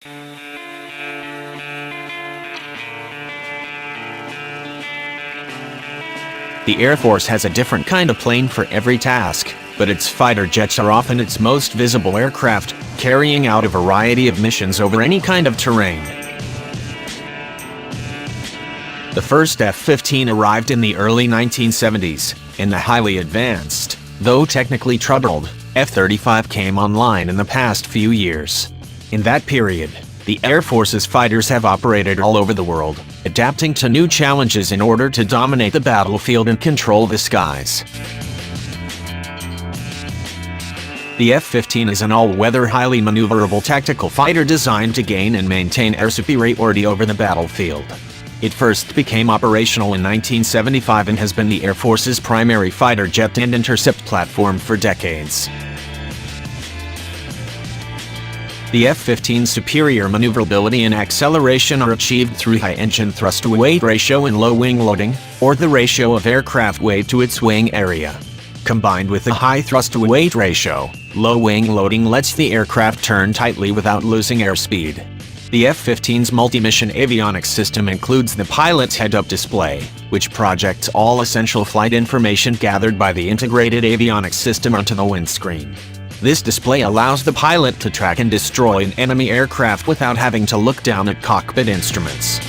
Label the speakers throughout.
Speaker 1: The Air Force has a different kind of plane for every task, but its fighter jets are often its most visible aircraft, carrying out a variety of missions over any kind of terrain. The first F-15 arrived in the early 1970s, and the highly advanced, though technically troubled, F-35 came online in the past few years. In that period, the Air Force's fighters have operated all over the world, adapting to new challenges in order to dominate the battlefield and control the skies. The F-15 is an all-weather, highly maneuverable tactical fighter designed to gain and maintain air superiority over the battlefield. It first became operational in 1975 and has been the Air Force's primary fighter jet and intercept platform for decades. The F-15's superior maneuverability and acceleration are achieved through high engine thrust-to-weight ratio and low wing loading, or the ratio of aircraft weight to its wing area. Combined with the high thrust-to-weight ratio, low wing loading lets the aircraft turn tightly without losing airspeed. The F-15's multi-mission avionics system includes the pilot's head-up display, which projects all essential flight information gathered by the integrated avionics system onto the windscreen. This display allows the pilot to track and destroy an enemy aircraft without having to look down at cockpit instruments.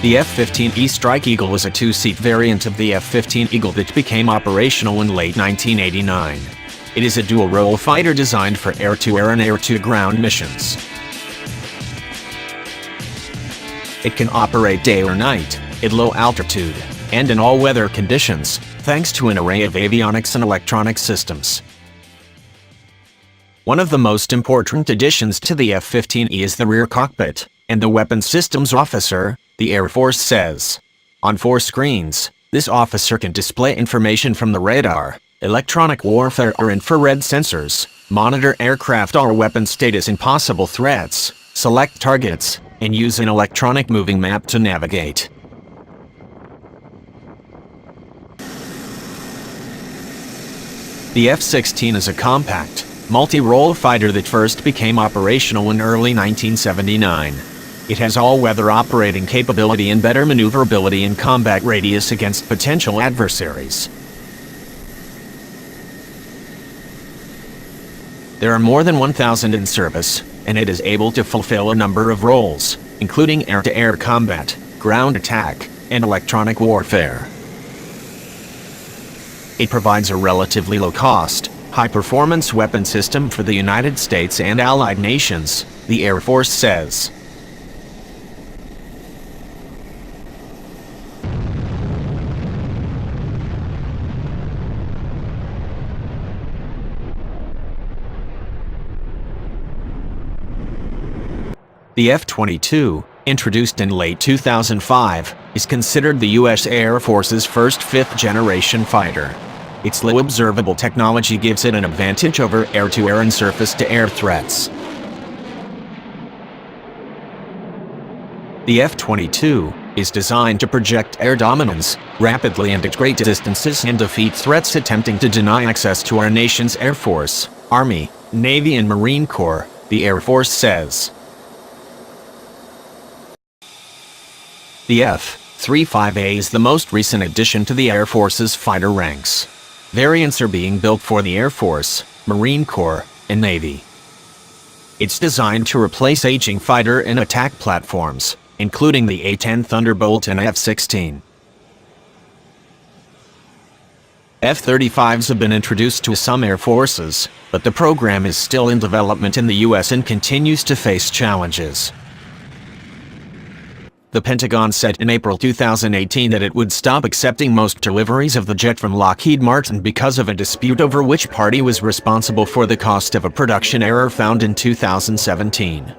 Speaker 1: The F-15E Strike Eagle was a two-seat variant of the F-15 Eagle that became operational in late 1989. It is a dual-role fighter designed for air-to-air and air-to-ground missions. It can operate day or night, at low altitude, and in all-weather conditions, thanks to an array of avionics and electronic systems. One of the most important additions to the F-15E is the rear cockpit, and the weapons systems officer, the Air Force says. On 4 screens, this officer can display information from the radar, electronic warfare or infrared sensors, monitor aircraft or weapon status and possible threats, select targets, and use an electronic moving map to navigate. The F-16 is a compact, multi-role fighter that first became operational in early 1979. It has all-weather operating capability and better maneuverability and combat radius against potential adversaries. There are more than 1,000 in service, and it is able to fulfill a number of roles, including air-to-air combat, ground attack, and electronic warfare. It provides a relatively low-cost, high-performance weapon system for the United States and allied nations, the Air Force says. The F-22, introduced in late 2005, is considered the U.S. Air Force's first fifth-generation fighter. Its low observable technology gives it an advantage over air-to-air and surface-to-air threats. The F-22 is designed to project air dominance rapidly and at great distances and defeat threats attempting to deny access to our nation's Air Force, Army, Navy, and Marine Corps, the Air Force says. The F-35A is the most recent addition to the Air Force's fighter ranks. Variants are being built for the Air Force, Marine Corps, and Navy. It's designed to replace aging fighter and attack platforms, including the A-10 Thunderbolt and F-16. F-35s have been introduced to some air forces, but the program is still in development in the U.S. and continues to face challenges. The Pentagon said in April 2018 that it would stop accepting most deliveries of the jet from Lockheed Martin because of a dispute over which party was responsible for the cost of a production error found in 2017.